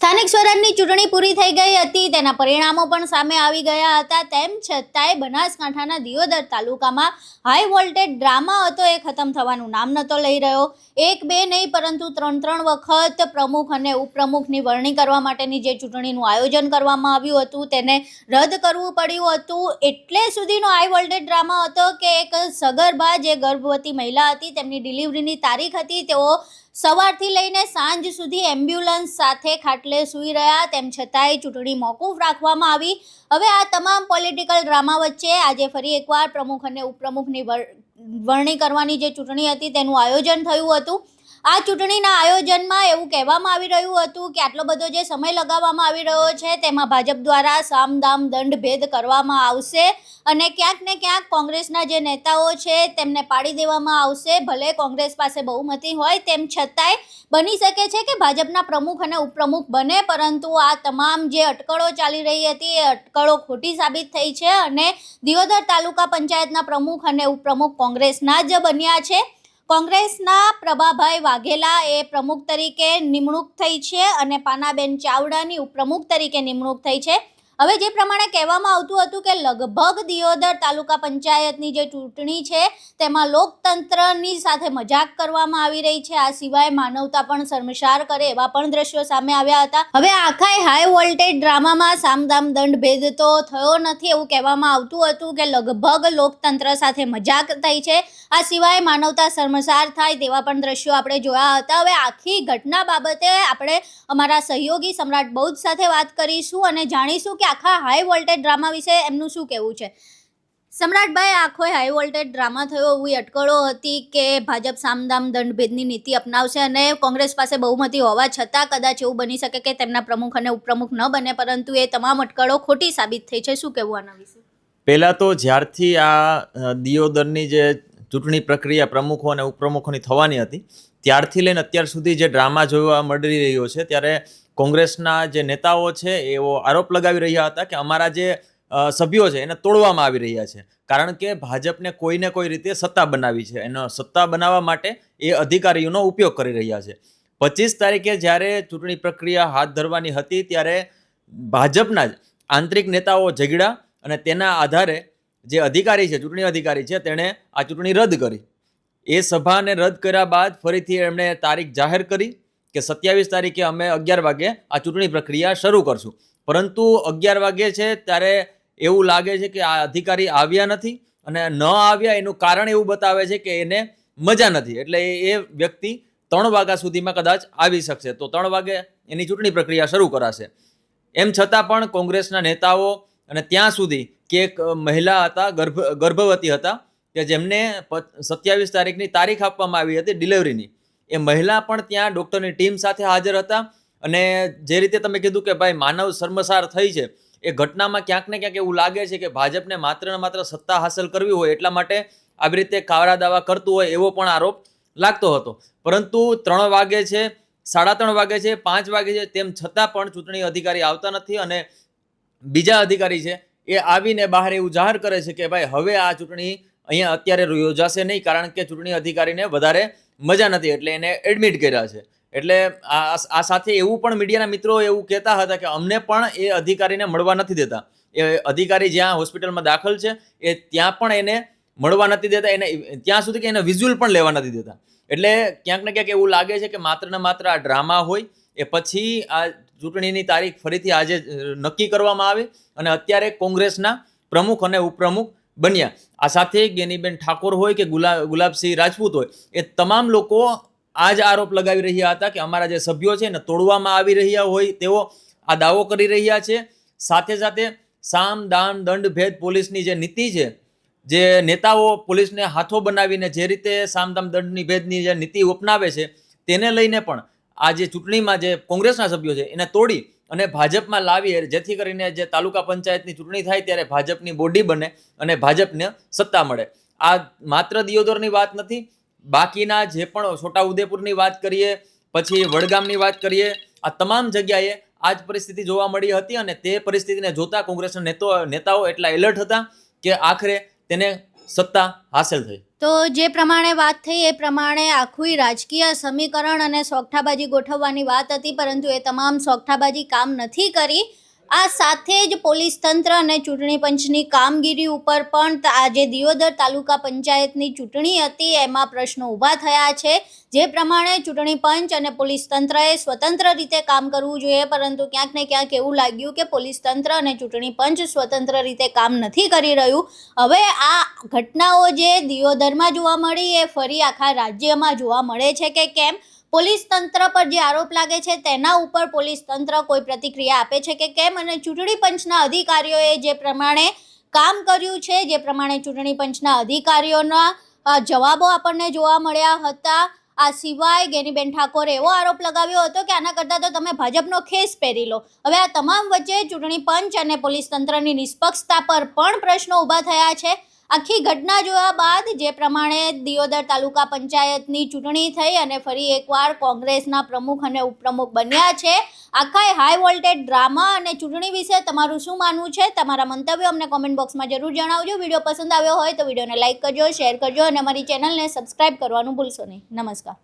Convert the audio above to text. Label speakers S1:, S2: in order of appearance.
S1: સ્થાનિક સ્વરાજની ચૂંટણી પૂરી થઈ ગઈ હતી, તેના પરિણામો પણ સામે આવી ગયા હતા. તેમ છતાંય બનાસકાંઠાના દિયોદર તાલુકામાં હાઈ વોલ્ટેજ ડ્રામા હતો એ ખતમ થવાનું નામ નહોતો લઈ રહ્યો. એક બે નહીં પરંતુ ત્રણ વખત પ્રમુખ અને ઉપપ્રમુખની વરણી કરવા માટેની જે ચૂંટણીનું આયોજન કરવામાં આવ્યું હતું તેને રદ કરવું પડ્યું હતું. એટલે સુધીનો હાઈ વોલ્ટેજ ડ્રામા હતો કે એક સગર્ભા જે ગર્ભવતી મહિલા હતી તેમની ડિલિવરીની તારીખ હતી, તેઓ સવારથી લઈને સાંજ સુધી એમ્બ્યુલન્સ સાથે ખાટલે સૂઈ રહ્યા. તેમ છતાંય ચૂંટણી મોકૂફ રાખવામાં આવી. હવે આ તમામ પોલિટિકલ ડ્રામા વચ્ચે આજે ફરી એકવાર પ્રમુખ અને ઉપપ્રમુખની વરણી કરવાની જે ચૂંટણી હતી તેનું આયોજન થયું હતું. આ ચૂંટણીના આયોજનમાં એવું કહેવામાં આવી રહ્યું હતું કે આટલો બધો જે સમય લગાવવામાં આવી રહ્યો છે તેમાં ભાજપ દ્વારા સામ દામ દંડ ભેદ કરવામાં આવશે અને ક્યાંક ને ક્યાંક કોંગ્રેસના જે નેતાઓ છે તેમને પાડી દેવામાં આવશે. ભલે કોંગ્રેસ પાસે બહુમતી હોય તેમ છતાંય બની શકે છે કે ભાજપના પ્રમુખ અને ઉપપ્રમુખ બને, પરંતુ આ તમામ જે અટકળો ચાલી રહી હતી એ અટકળો ખોટી સાબિત થઈ છે અને દિયોદર તાલુકા પંચાયતના પ્રમુખ અને ઉપપ્રમુખ કોંગ્રેસના જ બન્યા છે. કોંગ્રેસના પ્રભાભાઈ વાઘેલા એ પ્રમુખ તરીકે નિમણૂક થઈ છે અને પાનાબેન ચાવડાની ઉપપ્રમુખ તરીકે નિમણૂક થઈ છે. હવે જે પ્રમાણે કહેવામાં આવતું હતું કે લગભગ દિયોદર તાલુકા પંચાયતની જે ચૂંટણી છે તેમાં લોકતંત્રની સાથે મજાક કરવામાં આવી રહી છે. આ સિવાય માનવતા પણ શર્મસાર કરે એવા પણ દ્રશ્યો સામે આવ્યા હતા. હવે આખા હાઈ વોલ્ટેજ ડ્રામામાં સામદામ દંડ ભેદ તો થયો નથી એવું કહેવામાં આવતું હતું કે લગભગ લોકતંત્ર સાથે મજાક થઈ છે. આ સિવાય માનવતા શર્મસાર થાય તેવા પણ દ્રશ્યો આપણે જોયા હતા. હવે આખી ઘટના બાબતે આપણે અમારા સહયોગી સમ્રાટ બૌદ્ધ સાથે વાત કરીશું અને જાણીશું કે આખા હાઈ વોલ્ટેજ ડ્રામા વિશે એમનું શું કહેવું છે. સમ્રાટભાઈ, આખો હાઈ વોલ્ટેજ ડ્રામા થયો એવી અટકળો હતી કે ભાજપ સામદામ દંડ ભેદની નીતિ અપનાવશે અને કોંગ્રેસ પાસે બહુમતી હોવા છતાં કદાચ એવું બની શકે કે તેમના પ્રમુખ અને ઉપપ્રમુખ ન બને, પરંતુ એ તમામ અટકળો ખોટી સાબિત થઈ છે. શું કહેવું આના વિશે?
S2: પહેલાં તો જ્યારથી આ દિયોદરની જે ચૂંટણી પ્રક્રિયા પ્રમુખો અને ઉપપ્રમુખોની થવાની હતી ત્યારથી લઈને અત્યાર સુધી જે ડ્રામા જોવા મળી રહ્યો છે, ત્યારે કોંગ્રેસના જે નેતાઓ છે એવો આરોપ લગાવી રહ્યા હતા કે અમારા જે સભ્યો છે એને તોડવામાં આવી રહ્યા છે, કારણ કે ભાજપને કોઈને કોઈ રીતે સત્તા બનાવી છે. એનો સત્તા બનાવવા માટે એ અધિકારીઓનો ઉપયોગ કરી રહ્યા છે. 25 તારીખે જ્યારે ચૂંટણી પ્રક્રિયા હાથ ધરવાની હતી ત્યારે ભાજપના જ આંતરિક નેતાઓ ઝઘડ્યા અને તેના આધારે જે અધિકારી છે, ચૂંટણી અધિકારી છે, તેણે આ ચૂંટણી રદ કરી. એ સભાને રદ કર્યા બાદ ફરીથી એમણે તારીખ જાહેર કરી કે 27 તારીખે અમે 11 વાગે આ ચૂંટણી પ્રક્રિયા શરૂ કરશું. પરંતુ 11 વાગે છે ત્યારે એવું લાગે છે કે આ અધિકારી આવ્યા નથી અને ન આવ્યા એનું કારણ એવું બતાવે છે કે એને મજા નથી, એટલે એ વ્યક્તિ 3 વાગ્યા સુધીમાં કદાચ આવી શકશે, તો 3 વાગે એની ચૂંટણી પ્રક્રિયા શરૂ કરાશે. એમ છતાં પણ કોંગ્રેસના નેતાઓ અને ત્યાં સુધી કે એક મહિલા હતા, ગર્ભવતી હતા, કે જેમને 27 તારીખની તારીખ આપવામાં આવી હતી ડિલિવરીની, એ મહિલા પણ ત્યાં ડૉક્ટરની ટીમ સાથે હાજર હતા. અને જે રીતે તમે કીધું કે ભાઈ માનવ શર્મસાર થઈ છે, એ ઘટનામાં ક્યાંક ને ક્યાંક એવું લાગે છે કે ભાજપને માત્ર ને માત્ર સત્તા હાંસલ કરવી હોય એટલા માટે આવી રીતે કાવરા દાવા કરતું હોય એવો પણ આરોપ લાગતો હતો. પરંતુ 3 વાગે છે, 3:30 વાગે છે, 5 વાગે છે, તેમ છતાં પણ ચૂંટણી અધિકારી આવતા નથી અને બીજા અધિકારી છે એ આવીને બહાર એવું જાહેર કરે છે કે ભાઈ હવે આ ચૂંટણી અહીંયા અત્યારે યોજાશે નહીં, કારણ કે ચૂંટણી અધિકારીને વધારે મજા નથી, એટલે એને એડમિટ કર્યા છે. એટલે આ સાથે એવું પણ મીડિયાના મિત્રો એવું કહેતા હતા કે અમને પણ એ અધિકારીને મળવા નથી દેતા. એ અધિકારી જ્યાં હોસ્પિટલમાં દાખલ છે એ ત્યાં પણ એને મળવા નથી દેતા, એને ત્યાં સુધી કે એને વિઝ્યુઅલ પણ લેવા નથી દેતા. એટલે ક્યાંક ને ક્યાંક એવું લાગે છે કે માત્ર ને માત્ર આ ડ્રામા હોય, એ પછી આ ચૂંટણીની તારીખ ફરીથી આજે નક્કી કરવામાં આવે અને અત્યારે કોંગ્રેસના પ્રમુખ અને ઉપપ્રમુખ બન્યા. આ સાથે ગેનીબેન ઠાકોર હોય કે ગુલાબસિંહ રાજપૂત હોય, એ તમામ લોકો આ જ આરોપ લગાવી રહ્યા હતા કે અમારા જે સભ્યો છે એને તોડવામાં આવી રહ્યા હોય તેવો આ દાવો કરી રહ્યા છે. સાથે સાથે સામ દામ દંડ ભેદ પોલીસની જે નીતિ છે, જે નેતાઓ પોલીસને હાથો બનાવીને જે રીતે સામ દામ દંડની ભેદની જે નીતિ અપનાવે છે તેને લઈને પણ આ જે ચૂંટણીમાં જે કોંગ્રેસના સભ્યો છે એને તોડી અને ભાજપમાં લાવી, જેથી કરીને જે તાલુકા પંચાયતની ચૂંટણી થાય ત્યારે ભાજપની બોડી બને અને ભાજપને સત્તા મળે. આ માત્ર દિયોદરની વાત નથી, બાકીના જે પણ છોટાઉદેપુરની વાત કરીએ, પછી વડગામની વાત કરીએ, આ તમામ જગ્યાએ આ જ પરિસ્થિતિ જોવા મળી હતી અને તે પરિસ્થિતિને જોતા કોંગ્રેસના નેતાઓ એટલા એલર્ટ હતા કે આખરે તેને સત્તા હાંસલ થઈ.
S1: તો જે પ્રમાણે વાત થઈ એ પ્રમાણે આખું રાજકીય સમીકરણ અને સોગઠાબાજી ગોઠવવાની વાત હતી, પરંતુ એ તમામ સોગઠાબાજી કામ નથી કરી. આ સાથે જ પોલીસ તંત્ર અને ચૂંટણી પંચની કામગીરી ઉપર પણ આજે દિયોદર તાલુકા પંચાયતની ચૂંટણી હતી એમાં પ્રશ્નો ઊભા થયા છે. જે પ્રમાણે ચૂંટણી પંચ અને પોલીસ તંત્રએ સ્વતંત્ર રીતે કામ કરવું જોઈએ, પરંતુ ક્યાંક ને ક્યાંક એવું લાગ્યું કે પોલીસ તંત્ર અને ચૂંટણી પંચ સ્વતંત્ર રીતે કામ નથી કરી રહ્યું. હવે આ ઘટનાઓ જે દિયોદરમાં જોવા મળી એ ફરી આખા રાજ્યમાં જોવા મળે છે કે કેમ. પોલીસ તંત્ર પર જે આરોપ લાગે છે તેના ઉપર પોલીસ તંત્ર કોઈ પ્રતિક્રિયા આપે છે કે કેમ, અને ચૂંટણી પંચના અધિકારીઓએ જે પ્રમાણે કામ કર્યું છે, જે પ્રમાણે ચૂંટણી પંચના અધિકારીઓના જવાબો આપણને જોવા મળ્યા હતા. આ સિવાય ગેનીબેન ઠાકોરે એવો આરોપ લગાવ્યો હતો કે આના કરતાં તો તમે ભાજપનો ખેસ પહેરી લો. હવે આ તમામ વચ્ચે ચૂંટણી પંચ અને પોલીસ તંત્રની નિષ્પક્ષતા પર પણ પ્રશ્નો ઊભા થયા છે. આખી ઘટના જોયા બાદ જે પ્રમાણે દિયોદર તાલુકા પંચાયતની ચૂંટણી થઈ અને ફરી એકવાર કોંગ્રેસના પ્રમુખ અને ઉપપ્રમુખ બન્યા છે. આખા હાઈ વોલ્ટેજ ડ્રામા અને ચૂંટણી વિશે તમારું શું માનવું છે? તમારા મંતવ્યો અમને કોમેન્ટ બોક્સમાં જરૂર જણાવજો. વિડીયો પસંદ આવ્યો હોય તો વિડીયોને લાઇક કરજો, શેર કરજો અને અમારી ચેનલને સબસ્ક્રાઇબ કરવાનું ભૂલશો નહીં. નમસ્કાર.